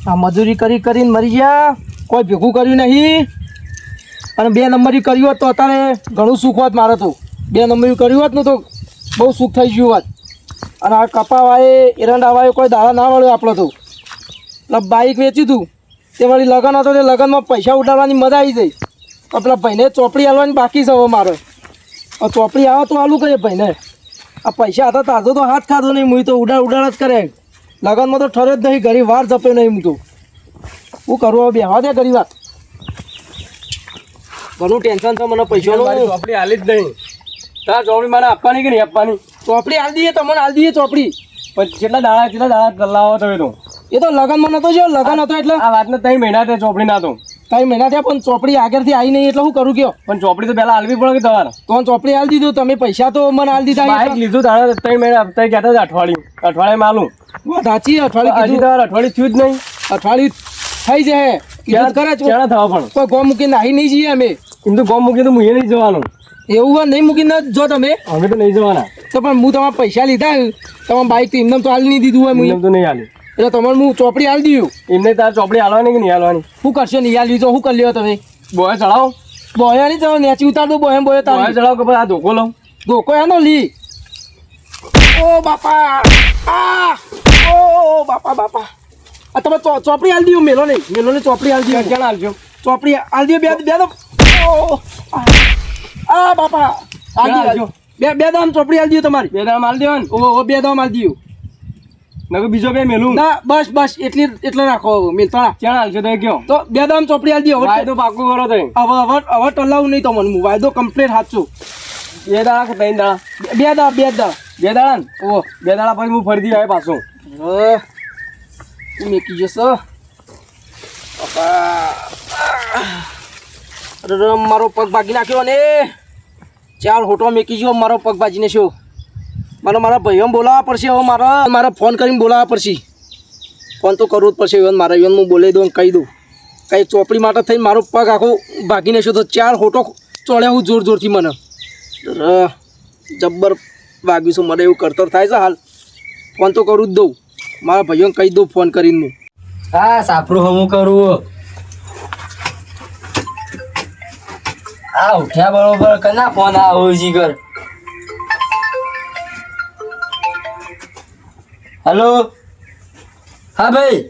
આ મજૂરી કરી કરીને મરી ગયા, કોઈ ભેગું કર્યું નહીં. અને 2 નંબરી કર્યું હોત તો અત્યારે ઘણું સુખ હોત મારે તો. 2 નંબરી કર્યું હોત ને તો બહુ સુખ થઈ ગયું હોત. અને આ કપાવાએ એરંડાવાએ કોઈ દાડા ના વળ્યો આપણે તો. એટલે બાઇક વેચ્યું હતું તે વળી લગ્ન હતો તે લગ્નમાં પૈસા ઉડાડવાની મજા આવી જાય. તો પેલા ભાઈને ચોપડી હાલવાની બાકી છે હવે મારે. ચોપડી આવે તો હાલું કરીએ ભાઈને. આ પૈસા હતા તાજો તો હાથ ખાધો નહીં, હું તો ઉડાડ જ કરે. લગનમાં તો ઠરે જ નહીં, ઘણી વાર જપે નહીં. હું તો શું કરું હવે, બેહવા દે ઘણી વાર. ઘણું ટેન્શન છે મને પૈસાનું. ચોપડી હાલી જ નહીં. તાર ચોપડી મને આપવાની કે નહીં આપવાની? ચોપડી હાલ દઈએ, તમને હાલ દઈએ ચોપડી. પણ કેટલા દાડા લાવો તમે તો? એ તો લગનમાં નતો જો, લગન હતો એટલે આ વાતને 3 મહિના થયા ચોપડી ના તો. 3 મહિના થયા પણ ચોપડી આગળથી આવી નહીં એટલે શું કરું કયો? પણ ચોપડી તો પહેલા હાલવી પડે કે તમારે? તો ચોપડી હાલ દીધું, તમે પૈસા તો મને હાલ દીધા. બાઇક લીધું તારે 3 મહિના તમે કહેતા હતા અઠવાડિયે માલું. સાચી અઠવાડિયું હજી તમારે અઠવાડિયું થયું જ નહીં. અઠવાડિયું થઈ જાય કીધું કરે ક્યાં થવા પણ કોઈ ગોમ મૂકીને આવી નહીં જઈએ અમે. એમ તો ગોમ મૂકી તો હું નહીં જવાનું. એવું હોય નહીં મૂકીને જો તમે અમે તો નહીં જવાના. તો પણ હું તમારા પૈસા લીધા, તમારા બાઇક તો એમને તો હાલ નહીં દીધું હોય. એમ તો નહીં હાલી એટલે તમારે હું ચોપડી હાલ દીધું. એમને તાર ચોપડી હાલવાની કે નહીં હાલવાની? શું કરશો નહીં હાલ દીધો? શું કરી લ્યો તમે? બોય ચડાવો. બોયા નહીં ચડો, નેચી ઉતાર દો. બોય બોય ચડાવો કે આ ધોકો લઉં? ધોકો એનો લી. ઓ બાપા, ઓ બાપા. આ તમે ચોપડી હાલ દીધું. મેલો નહીં, મેલોને ચોપડી હાલ દીધું. ક્યાં હાલજો? ચોપડી હાલ દીધું. બે દો. આ બાપા હાલ દીધું. બે દામ ચોપડી હાલ દીધું તમારી. 2 દાડા હાલ દેવાનું. ઓ 2 દામ હાલ દીધું. નકર બીજો બે મેલું ના બસ એટલે રાખો મિલતા. ક્યાં હાલશો તો કયો? તો 2 દામ ચોપડી હાલ દીધું. વાયદો પાકું કરો તો. હવે ટલાવું નહીં તમને હું. વાયદો કમ્પ્લીટ સાચું. 2 દાડા કે 3 દાડા? 2 દાડા. 2 દાડા ને? ઓ 2 દાડા પછી હું ફરીથી આવે પાછો. મેકી જશો મારો પગ ભાગી નાખ્યો ને 4 હોટો મેકી ગયો. મારો પગ ભાજીને શું મારા ભાઈઓ બોલાવવા પડશે. હવે મારા ફોન કરીને બોલાવવા પડશે. ફોન તો કરવું જ પડશે. મારા ઇવન હું બોલાવી દઉં, કહી દઉં કંઈ ચોપડી માટે થઈને મારો પગ આખો ભાગીને શું તો 4 હોટો ચોળ્યા હું જોરથી મને જબ્બર વાગ્યું છું. મને એવું કરતર થાય છે હાલ. ફોન તો કરું જ દઉં, મારા ભાઈઓને કહી દઉં ફોન કરીને હું. હા સાપરું હમું કરવું. આ ઉઠ્યા બરોબર કના ફોન આવો જીગર? હેલો, હા ભાઈ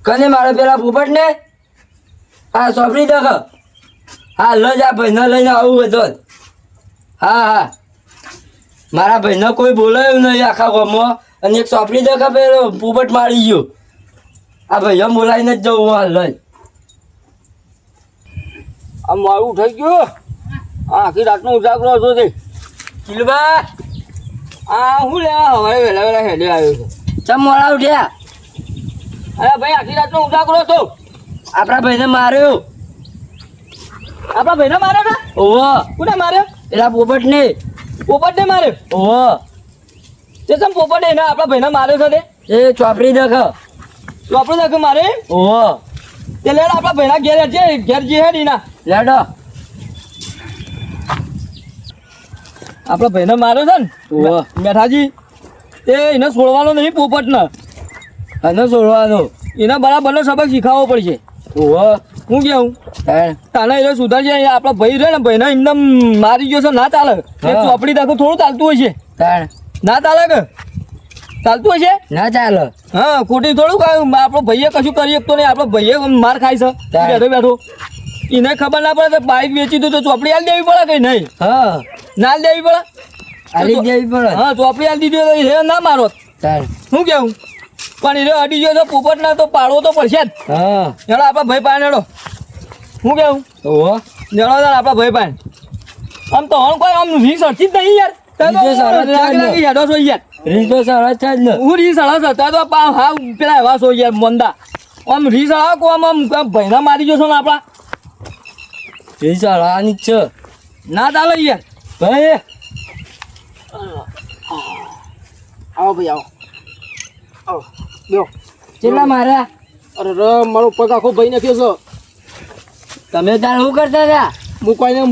કને મારે પેલા પોપટ ને? હા સોંપડી દખ. હા લઈ જા ભાઈને લઈને આવું બધો. હા મારા ભાઈને કોઈ બોલાયું નહીં આખા ગામમાં. અને એક સોંપડી દખ પેલો પોપટ મારી ગયો. આ ભાઈ બોલાવીને જ જવું હાલ લઈ. આમ મારું થઈ ગયું. આખી રાતનો ઉજાગરો હતો તે કિલબા હું લેવા હવે વહેલા હેડે આવ્યો છું. ચમ મોડા ઉઠ્યા? અરે ભાઈ આખી રાતનો ઉજાગરો હતો. આપણા ભાઈને માર્યો. આપણા ભાઈને માર્યો ને? ઓહો. કોને માર્યો? પેલા પોપટ ને. પોપટ ને માર્યો? ઓહો. તે ચમ પોપટ એને આપણા ભાઈને માર્યો છે તે? એ ચોપડી દખ. ચોપડો દેખ મારે. ઓહો. તે લેડ આપણા ભાઈના ઘેર જે હેડી ના લેડો. આપણા ભાઈને માર્યો છે ને મેઠાજી, તે એને છોડવાનો નહીં પોપટ ને. અને છોડવાનો એને બરાબરનો સબક શીખાવવો પડશે. ઓહો. હું કેવું તાને એ સુધારજે. આપણા ભાઈ રહે ને ભાઈને એમને મારી ગયો છે, ના ચાલે. એ ચોપડી દાખો થોડું ચાલતું હોય છે. ના ચાલે કે ચાલતું હોય છે? ના ચાલે. હા ખોટી થોડું કાંઈ આપણો ભાઈએ કશું કરી શકતો નહીં. આપણો ભાઈએ માર ખાય છે બેઠો. એને ખબર ના પડે તો બાઇક વેચી દો તો ચોપડી હાલ દેવી પડે કઈ નહીં? હા ના હાલ દેવી પડે. હાલી દેવી પડે. હા ચોપડી હાલ દીધી તો એ ના મારો. શું કેવું? પણ એ અડી ગયો તો પોપટ ના તો પાડવો તો પડશે જ. હા હેડો આપણા ભાઈ પાન હેડો. શું કેવું? ઓહો. હેડો આપણા ભાઈ પાન. આમ તો હણ કોઈ આમ રીસ અડતી જ નહીં યાર. હેડો છો યાર. રીસ તો સરસ છે જ ને. હું રીસ હળસ હતા તો હા પેલા એવા છો યાર મંદા. આમ રીસ હળા કો આમ ભાઈના મારી જશો ને આપણા. રીસ હળવાની જ છે. ના ચાલો યાર. ભાઈ આવો ભાઈ આવો. આવો લ્યો. કેટલા માર્યા? અરે મારો પગ આખો ભાઈ નાખ્યો છે. તમે તાર શું કરતા હતા?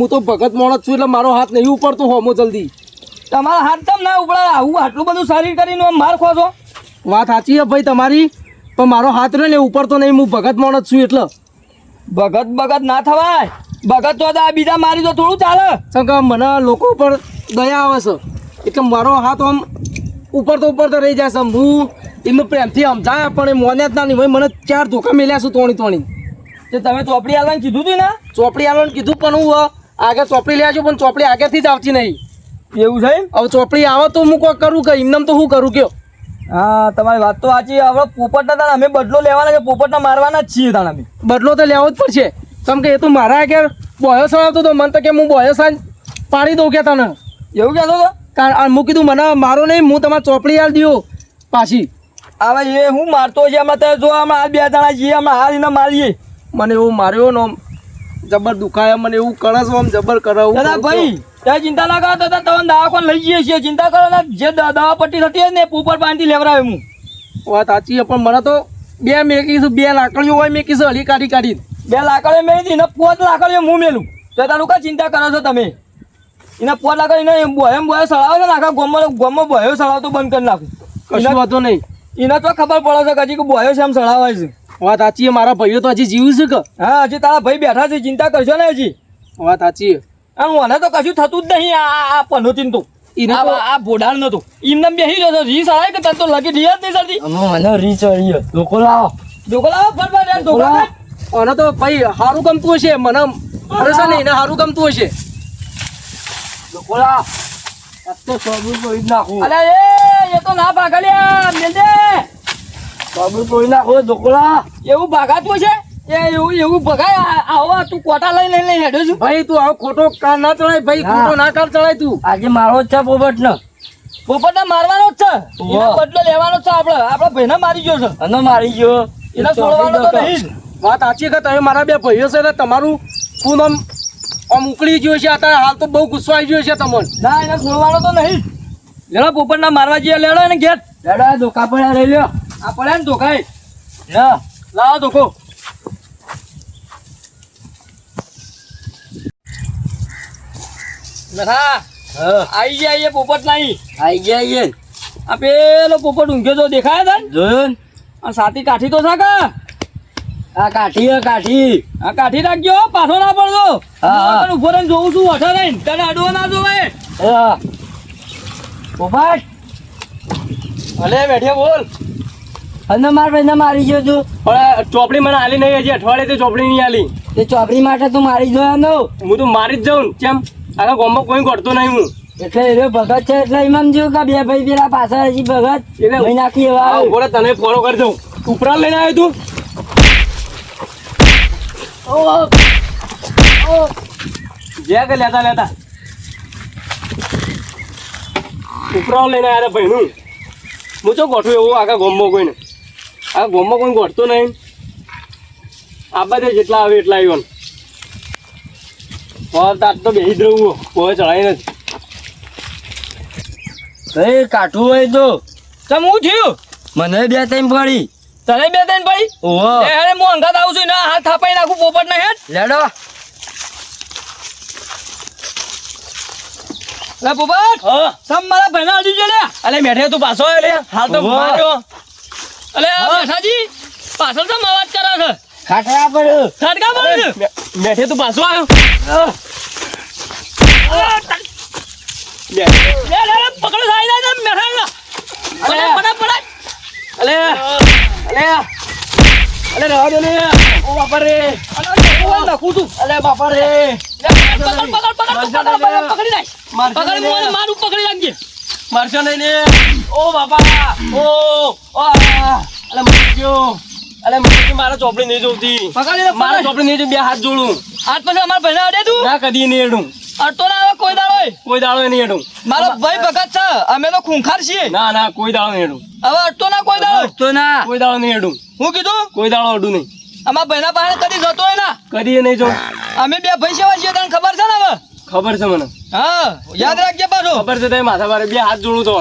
હું તો ભગત માણસ છું એટલે મારો હાથ નહીં ઉપડતો હોમો જલ્દી. તમારા હાથ કેમ ના ઉપડે? આવું આટલું બધું શરીર કરીને માર ખો છો? વાત સાચી છે ભાઈ તમારી, પણ મારો હાથ રહ્યો ને ઉપર તો નહીં, હું ભગત માણસ છું એટલે. ભગત ના થવાય. ભગત તો આ બીજા મારી તો થોડું ચાલે. કેમ કે મને લોકો ઉપર દયા આવે છે એટલે મારો હાથ આમ ઉપર તો રહી જાય છે. હું એમને પ્રેમથી સમજાય પણ એ મોને જ ના નહીં. ભાઈ મને 4 ધોકા મેલ્યા છું તોણી. તે તમે ચોપડી આલવાનું કીધું હતું ને? ચોપડી આલવાનું કીધું પણ હું આગળ ચોપડી લઈ આવજો, પણ ચોપડી આગળથી જ આવતી નહીં. એવું છે? હવે ચોપડી આવે તો હું કોઈ કરું કે એમને તો શું કરું કયો? હા, તમારી વાત તો સાચી. હવે પોપટના તાણ અમે બદલો લેવાના છે, પોપટના મારવાના જ છીએ તાણ અમે. બદલો તો લેવો જ પડશે. કેમ કે એ તો મારા આગળ બોયો સળાવતો હતો. મને તો કે હું બોયો સાંજ પાડી દઉં કે તને એવું કહેતો હતો? કારણ હું કીધું મને મારો નહીં, હું તમારે ચોપડી આલ દઉં પાછી. હવે એ હું મારતો છે હમણાં. તમે જો હમણાં આ 2 જણા છીએ, હમણાં હાલ એને મારીએ. મને એવું માર્યો ને આમ જબર દુખાય, મને એવું કરે છે આમ જબર કરાવું. દાદા ભાઈ તમે ચિંતા ના કરો. દાદા તમે દવાખાને લઈ જઈએ છીએ, ચિંતા કરો ને. જે દવા પટ્ટી થતી હોય ને પોપટ પાણીથી લેવડાવે હું. વાત સાચી છે પણ મને તો 2 મેકીશું, 2 લાકડીઓ હોય મેકીશું હલી કાઢી. 2 લાકડીઓ મેળી હતી, એને 5 લાકડીઓ હું મેલું. તો તારું કા ચિંતા કરો છો તમે? એને 5 લાકડી એને બોયો સળાવે છે ને, આખા ગોમમાં બોયો સળાવતો બંધ કરી નાખું. કશું વાંધો નહીં. એને તો ખબર પડે છે કે હજી કે બોયો છે એમ સળાવાય છે. વાત સાચી છે. મારા ભાઈઓ તો હજી જીવું છે કે? હા, હજી તારા ભાઈ બેઠા છે, ચિંતા કરશો ને હજી. વાત સાચી છે. આમ મને તો કશું થતું જ નહીં. આ પનોતીન તો એને તો આ બોડાળ નતો એમને બેસી જતો. રી સળાય કે તને તો લગી રી જ નહીં સરતી. મને રી ચડી. ધોકો લાવો ફરફર ધોકો લાવો. અને તો ભાઈ સારું ગમતું હશે મને. ભરોસા નહીં ને સારું ગમતું હશે. ધોકો લાવો. તો સબૂત કોઈ નાખો. અરે એ તો ના ભાગલ્યા મેલ દે. સબૂત કોઈ નાખો. ધોકો લાવો. એવું ભાગાતું છે? એવું ભગાય. આવો તું કોટા લઈને હેડ્યો છું. ભાઈ તું આવો ખોટો કાર ના ચડાય ભાઈ. ખોટો ના કાર ચડાય તું. આજે મારો જ છે પોપટ ને મારવાનો જ છે. એનો બદલો લેવાનો જ છે. આપડે ભાઈને મારી ગયો છે. અને મારી ગયો એને છોડવાનો તો નહીં. વાત સાચી કે તમે મારા 2 ભાઈઓ છે એટલે તમારું ખૂન આમ ઉકળી ગયો છે. અત્યારે હાલ તો બહુ ગુસ્સો આવી ગયો છે તમને. ના, એને છોડવાનો તો નહીં. લેડો પોપટ ના મારવા જઈએ. લેડો એને ઘેર. લેડો આ ધોકા પડ્યા લઈ લ્યો. આ પડ્યા ને ધોકા લાવો ધોકો. આઈ ગયા પોપટ નહીં. આઈ ગયા. આ પેલો પોપટ ઊંઘ્યો તો દેખાય તને? જોયો ને. આ સાતી કાઠી તો છે કા? આ કાઠી રાખજો. પાછો ના પડતો. ઉભો રહીને જોઉં છું. વઠે નહીં તને અડવો ના જોવાય. પોપટ ભલે બેઠે બોલ. અને માર ભાઈને મારી ગયો છું. પણ ચોપડી મને આલી નહીં. હજી અઠવાડિયે તો ચોપડી નહીં આલી. તે ચોપડી માટે તું મારી જોવાનો. હું તો મારી જ જાઉં. કેમ આખા ગામમાં કોઈ કરતો નહીં હું. એટલે એ ભગત છે એટલે એમ જો કે 2 ભાઈ પેલા પાછળ હજી ભગત લઈ નાખી. એવા બોલે તને ફોલો કરી દઉં. ઉપરા લઈને આવ્યો તું. જ્યાં કે લેતા ઉપરા લઈને આવ્યા ભાઈનું. હું તો ગોઠું એવું આખા ગામમાં કોઈને. આખા ગામમાં કોઈ ગોઠતો નહીં. આ બધા જેટલા આવે એટલા આવ્યો. તાર તો બેસી જ રહું. કોઈ ચડાઈ નથી. કઈ કાઠું હોય તો તમે હું થયું? મને 2-3 પડી. તને 2-3 પડી? ઓહો. અરે હું અંગાત આવું છું. ના હાથ થાપાઈ નાખું પોપટ ને હેડ. લેડો. લે પોપટ. સમ મારા ભાઈના અડી જો લે. અલે મેઠે તું પાછો આયો લે. હાલ તો માર્યો. અલે મેઠાજી પાછળ તો અવાજ કરે છે. ખાટકા પડ્યો. મેઠે તું પાછો આવ્યો. પકડો સાઈ જાય મેઠા. અલે રહેવા દે ને. ઓ બાપા રે. નાખું છું. અલે બાપા રે. પકડી નાખ. મારું પકડી નાખજે. મારશો નહીં ને. ઓ બાપા. અલે મરી ગયો. મારા ચોપડી નહીં જોતી. મારા ચોપડી નહીં જોતી. 2 હાથ જોડું. હાથ પછી અમારા ભાઈને અડે તું? ના કદી નહીં એડું. અડતો ના આવે કોઈ દાડો. કોઈ દાડો નહીં એડું. મારો ભાઈ ભગત છે. અમે તો ખૂંખાર છીએ. ના કોઈ દાડો નહીં એડું. હવે અડતો ના કોઈ દાડો. અડતો ના કોઈ દાડો નહીં એડું. હું કીધું? કોઈ દાડો અડું નહીં. અમારા ભાઈના પાસે કદી જતો હોય ના. કદી નહીં જો. અમે 2 ભાઈ સેવા છીએ. તને ખબર છે ને? હવે ખબર છે મને. હા યાદ રાખજે પાછો. ખબર છે. તે માથા ભારે 2 હાથ જોડું તો.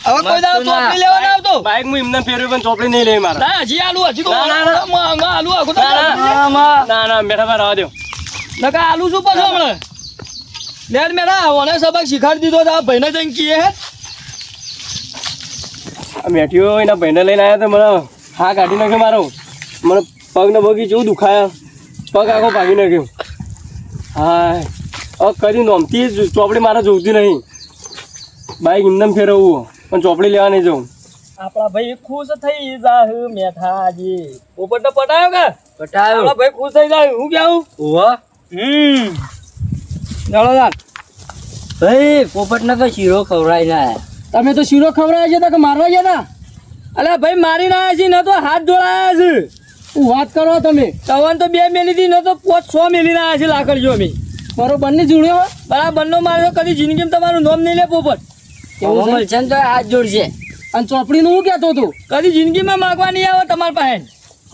હવે કોઈ દાડો ચોપડી લેવા ના આવતો. બાઈક હું એમને ફેરવ્યું પણ ચોપડી નહીં લે મારા. ના હજી આલુ હજી તો ના, આલુ આખું ના બેઠા ભાઈ રહેવા દો. નકા આલુ શું પાછો હમણાં લેડ મેરા ઓને સબક શીખાડી દીધો. આ ભાઈને જઈને કીએ હે મેઠ્યો એના ભાઈને લઈને આવ્યા તો મને હા કાઢી નાખ્યો મારો મને પગને બગી જેવું દુખાયા પગ આખો ભાગી નાખ્યો હા હવે કદી નોમતી જ ચોપડી મારે જોઈતી નહીં બાઈક એમનેમ ફેરવવું પણ ચોપડી લેવા નહીં જવું આપણા ભાઈ ખુશ થઈ જાહ મેઠાજી પોપટ પટાયો કે પટાયો આપણા ભાઈ ખુશ થઈ જાય હું કેવું ઓવા ચાલો યાર ભાઈ પોપટને તો શીરો ખવડાવી ના તમે તો શીરો ખવડાવ્યા છે તો કે મારવા ગયા હતા અલ્યા ભાઈ મારી ના છે ન તો હાથ જોડાયા છે શું વાત કરો તમે તવન તો 2 મેલી હતી ન તો 5-6 મેલી ના છે લાકડીઓ અમે બરોબર ની જોડ્યો બરાબર નો માર્યો કદી જિંદગીમાં તમારું નામ નહીં લે પોપટ એવું મળશે ને તો હાથ જોડશે અને ચોપડીનું હું કહેતો હતો કદી જિંદગીમાં માગવા નહીં આવે તમારા પાસે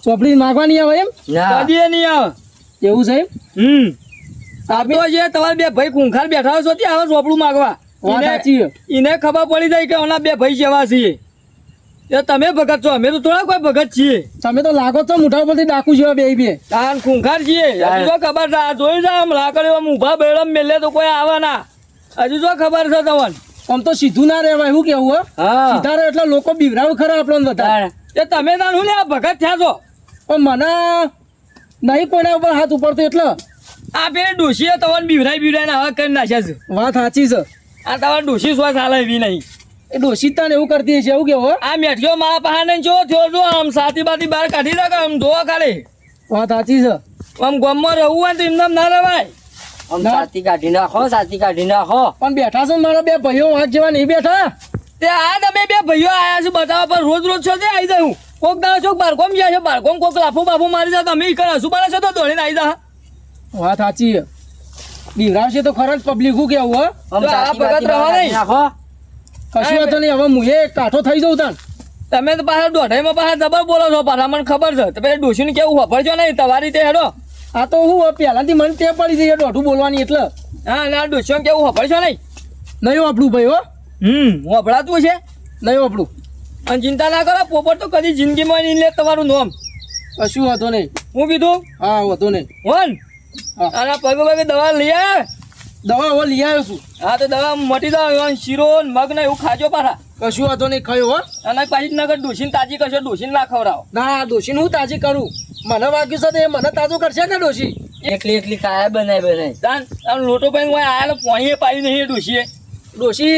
ચોપડી માગવા નહીં આવે એમ ના કદી એ નહીં આવે એવું છે એમ આ તો જે તમારા 2 ભાઈ ખૂંખાર બેઠા છો ત્યાં આવે ચોપડું માગવા વાત સાચી છે. એને ખબર પડી જાય કે ઓના 2 ભાઈ જેવા છીએ એ તમે ભગત છો અમે તો થોડા કોઈ ભગત છીએ તમે તો લાગો છો મોઢા ઉપરથી ડાકુ જેવા બે તાન ખૂંખાર છીએ હજુ તો ખબર છે આ જોઈ જા આમ લાકડીઓ ઊભા બેડમ મેલે તો કોઈ આવે ના હજુ તો ખબર છે તમને આમ તો સીધું ના રહેવાય એવું કેવું હો હા સીધા રહે એટલે લોકો બીવરાવ ખરા આપણને બધા એ તમે તાન હું લે આ ભગત થયા છો પણ મને નહીં કોઈના ઉપર હાથ ઉપડતો એટલે આ પેલી ડોશીએ તમને બીવરાઈ હવે કરી નાખ્યા છે વાત સાચી છે આ તમારે ડોશી શું ચાલે એવી નહીં એ ડોશીતાને એવું કરતી હશે એવું કેવું હો આ મેઠિયો મારા પાસે જો થયો જો આમ સાતી બાતી બહાર કાઢી દે આમ જોવા ખાલી વાત સાચી છે આમ ગામમાં રહેવું હોય તો એમને ના રહેવાય આમ સાથી કાઢી નાખો સાથી કાઢી નાખો પણ બેઠા છે ને મારા 2 ભાઈઓ વાંક જેવા નહીં બેઠા તે આ તમે 2 ભાઈઓ આયા છે બતાવવા પર રોજ રોજ છો તે આવી જાય હું કોક દાડો ચોક બારકોમ ગયા છે બારકોમ કોક લાફો બાફો મારી જાય તમે કરે શું બને છે તો દોડીને આવી જા વાત સાચી છે બીવરાવશે તો ખરા જ પબ્લિક હું કેવું હો આમ તો આ સાથી ભગત બાથી રહો કાઢી નહીં. નાખો કશું વાંધો નહીં હવે હું એ કાઠો થઈ જાઉં તાન તમે તો પાછા દોઢાઈમાં પાછા જબર બોલો છો પાછા મને ખબર છે તો પેલા ડોશીને કેવું વાપરજો નહીં તમારી તે હેડો આ તો હું પહેલાથી મને તે પડી જઈએ દોઢું બોલવાની એટલે હા અને આ ડોશીને કેવું વાપરજો નહીં નહીં વાપરું ભાઈ હો વાપરાતું છે નહીં વાપરું અને ચિંતા ના કરો પોપટ તો કદી જિંદગીમાં નહીં લે તમારું નામ કશું વાંધો નહીં હું કીધું હા વાંધો નહીં વન હા. અને પગે પગે દવા લઈ આવે દવા હવે લઈ આવ્યો છું હા તો દવા મટી દવા શીરો ને મગ ને એવું ખાજો પાછા કશું વાંધો નહીં ખાયો હો અને પાછી નગર ડોશીને તાજી કરશો ડોશીને ના ખવડાવો ના ડોશીને હું તાજી કરું મને વાગ્યું છે તો એ મને તાજું કરશે કે ડોશી એકલી એકલી કાયા બનાવી દાન આમ લોટો પાઈને હોય આયેલો પાણીએ પાડી નહીં એ ડોશીએ ડોશી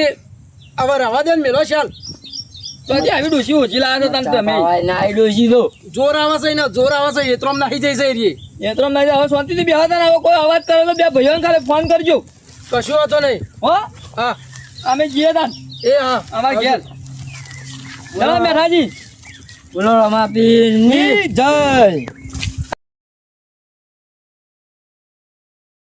હવે રવા દે ને મેલો ચાલ તો હજી આવી ડોશી ઓછી લાવે છે તને તમે ના ડોસી દો જોર આવે છે ને જોર આવે છે એત્રોમ નાહી જાય છે એરીએ. એ તો નહીં હવે શાંતિથી બેહવા દે ને હવે કોઈ અવાજ કરે તો 2 ભાઈઓને ખાલી ફોન કરજો કશું વાંધો નહીં હો હા અમે જઈએ તાન એ હા અમારા ઘેર ચાલો મેઠાજી બોલો રમાપીર જય